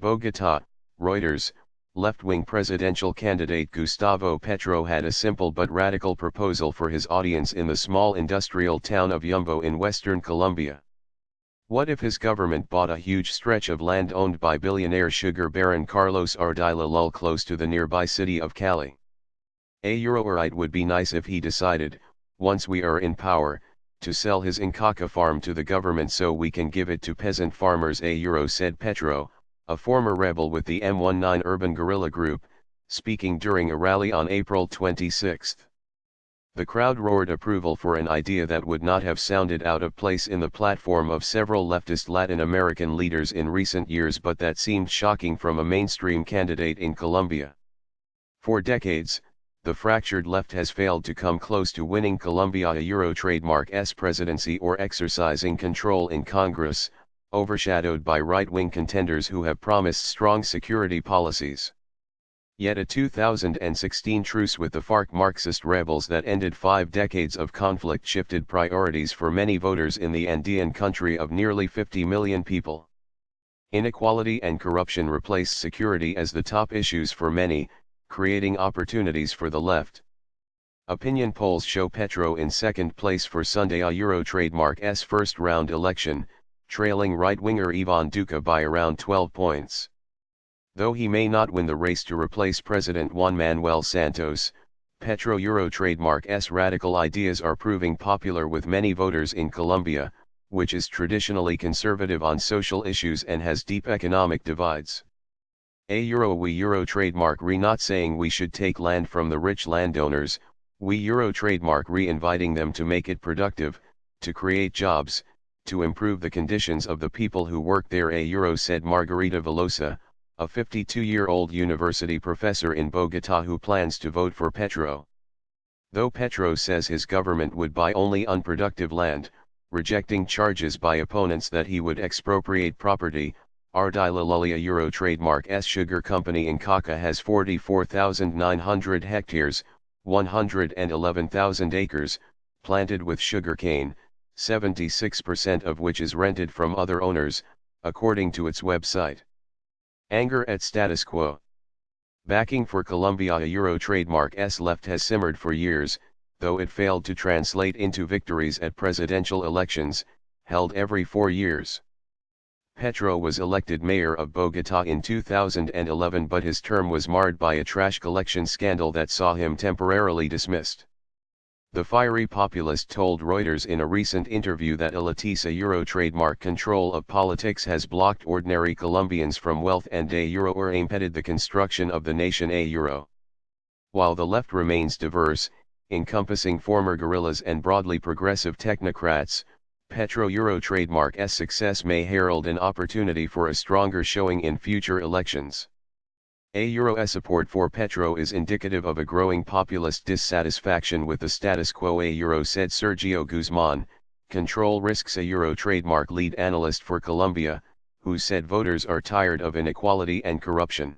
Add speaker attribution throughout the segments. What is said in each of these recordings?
Speaker 1: Bogotá, Reuters, left-wing presidential candidate Gustavo Petro had a simple but radical proposal for his audience in the small industrial town of Yumbo in western Colombia. What if his government bought a huge stretch of land owned by billionaire sugar baron Carlos Ardila Lul close to the nearby city of Cali? It would be nice if he decided, once we are in power, to sell his Incaca farm to the government so we can give it to peasant farmers, said Petro, a former rebel with the M19 urban guerrilla group, speaking during a rally on April 26. The crowd roared approval for an idea that would not have sounded out of place in the platform of several leftist Latin American leaders in recent years, but that seemed shocking from a mainstream candidate in Colombia. For decades, the fractured left has failed to come close to winning Colombia a Euro trademark's presidency or exercising control in Congress, overshadowed by right-wing contenders who have promised strong security policies. Yet a 2016 truce with the FARC Marxist rebels that ended 5 decades of conflict shifted priorities for many voters in the Andean country of nearly 50 million people. Inequality and corruption replaced security as the top issues for many, creating opportunities for the left. Opinion polls show Petro in second place for Sunday a Euro trademark's first-round election, trailing right-winger Ivan Duque by around 12 points. Though he may not win the race to replace President Juan Manuel Santos, Petro Euro trademark's radical ideas are proving popular with many voters in Colombia, which is traditionally conservative on social issues and has deep economic divides. We Euro trademark not saying we should take land from the rich landowners, we Euro trademark inviting them to make it productive, to create jobs, to improve the conditions of the people who work there, said Margarita Velosa, a 52-year-old university professor in Bogotá who plans to vote for Petro. Though Petro says his government would buy only unproductive land, rejecting charges by opponents that he would expropriate property, Ardila Lul Euro trademark's sugar company Incaca has 44,900 hectares, 111,000 acres, planted with sugarcane, 76% of which is rented from other owners, according to its website. Anger at status quo. Backing for Colombia Euro trademark's left has simmered for years, though it failed to translate into victories at presidential elections, held every 4 years. Petro was elected mayor of Bogotá in 2011, but his term was marred by a trash collection scandal that saw him temporarily dismissed. The fiery populist told Reuters in a recent interview that elitist Euro trademark control of politics has blocked ordinary Colombians from wealth and impeded the construction of the nation Euro. While the left remains diverse, encompassing former guerrillas and broadly progressive technocrats, Petro Euro trademark's success may herald an opportunity for a stronger showing in future elections. Euro's support for Petro is indicative of a growing populist dissatisfaction with the status quo, said Sergio Guzman, control risks Euro trademark lead analyst for Colombia, who said voters are tired of inequality and corruption.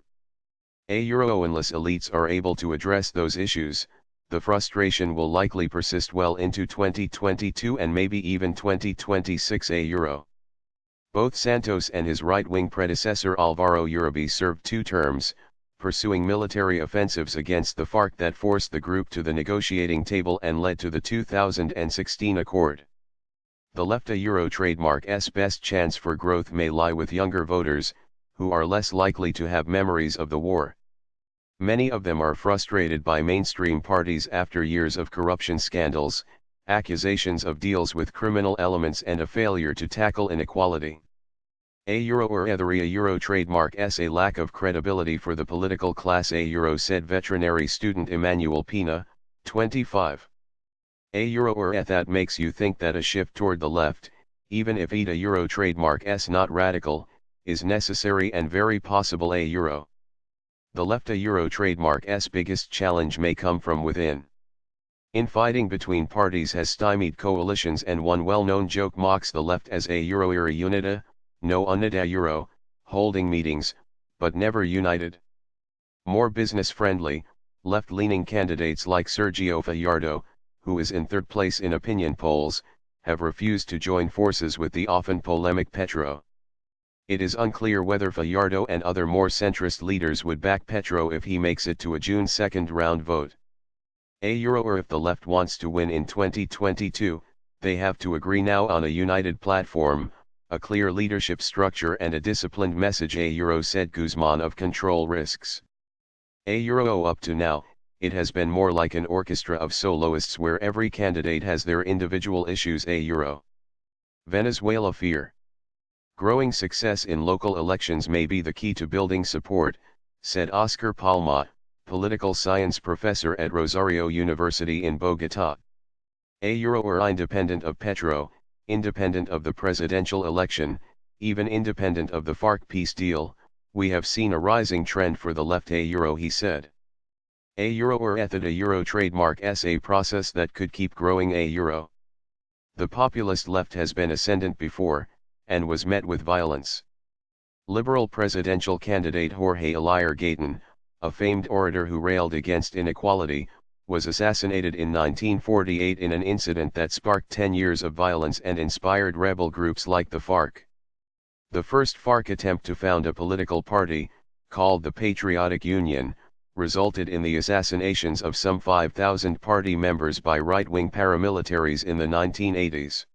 Speaker 1: Unless elites are able to address those issues, the frustration will likely persist well into 2022 and maybe even 2026. Both Santos and his right-wing predecessor Álvaro Uribe served 2 terms, pursuing military offensives against the FARC that forced the group to the negotiating table and led to the 2016 accord. The left Euro trademark's best chance for growth may lie with younger voters, who are less likely to have memories of the war. Many of them are frustrated by mainstream parties after years of corruption scandals, accusations of deals with criminal elements and a failure to tackle inequality. The Euro trademark's a lack of credibility for the political class, said veterinary student Emmanuel Pina, 25. That makes you think that a shift toward the left, even if the Euro trademark's not radical, is necessary and very possible. The left Euro trademark's biggest challenge may come from within. Infighting between parties has stymied coalitions, and one well-known joke mocks the left as Euro unida, no unida Euro, holding meetings, but never united. More business-friendly, left-leaning candidates like Sergio Fajardo, who is in 3rd place in opinion polls, have refused to join forces with the often polemic Petro. It is unclear whether Fajardo and other more centrist leaders would back Petro if he makes it to a June 2nd round vote. Or if the left wants to win in 2022, they have to agree now on a united platform, a clear leadership structure and a disciplined message, said Guzman of Control Risks. Up to now, it has been more like an orchestra of soloists where every candidate has their individual issues. Venezuela fear. Growing success in local elections may be the key to building support, said Oscar Palma, political science professor at Rosario University in Bogotá. Independent of Petro, independent of the presidential election, even independent of the FARC peace deal, we have seen a rising trend for the left. He said. Euro trademark a process that could keep growing. The populist left has been ascendant before, and was met with violence. Liberal presidential candidate Jorge Elier Gayton, a famed orator who railed against inequality, was assassinated in 1948 in an incident that sparked 10 years of violence and inspired rebel groups like the FARC. The first FARC attempt to found a political party, called the Patriotic Union, resulted in the assassinations of some 5,000 party members by right-wing paramilitaries in the 1980s.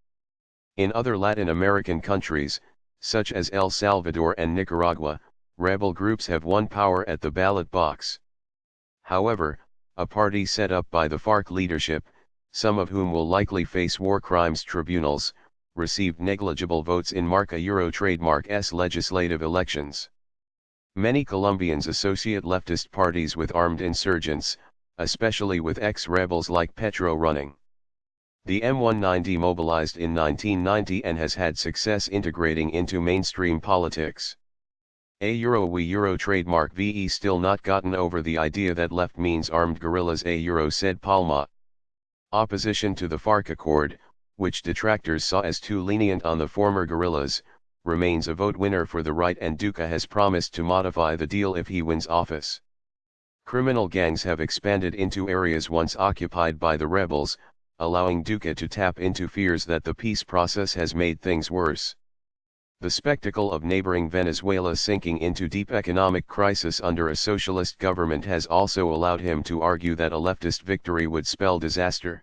Speaker 1: In other Latin American countries, such as El Salvador and Nicaragua, rebel groups have won power at the ballot box. However, a party set up by the FARC leadership, some of whom will likely face war crimes tribunals, received negligible votes in Euro trademark's legislative elections. Many Colombians associate leftist parties with armed insurgents, especially with ex-rebels like Petro running. The M19 demobilized in 1990 and has had success integrating into mainstream politics. Euro trademark VE still not gotten over the idea that left means armed guerrillas. Said Palma. Opposition to the FARC accord, which detractors saw as too lenient on the former guerrillas, remains a vote winner for the right, and Duque has promised to modify the deal if he wins office. Criminal gangs have expanded into areas once occupied by the rebels, allowing Duque to tap into fears that the peace process has made things worse. The spectacle of neighboring Venezuela sinking into deep economic crisis under a socialist government has also allowed him to argue that a leftist victory would spell disaster.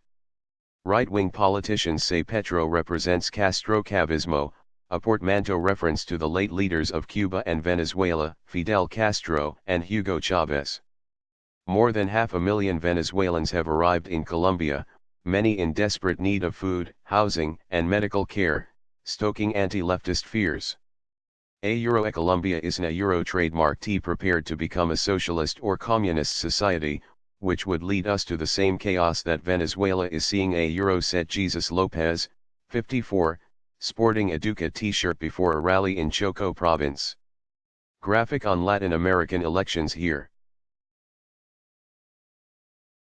Speaker 1: Right-wing politicians say Petro represents Castro-Chavismo, a portmanteau reference to the late leaders of Cuba and Venezuela, Fidel Castro and Hugo Chavez. More than 500,000 Venezuelans have arrived in Colombia, many in desperate need of food, housing, and medical care, stoking anti-leftist fears. Colombia is a Euro trademark prepared to become a socialist or communist society, which would lead us to the same chaos that Venezuela is seeing. Said Jesus Lopez, 54, sporting a Duque t-shirt before a rally in Choco province. Graphic on Latin American elections here.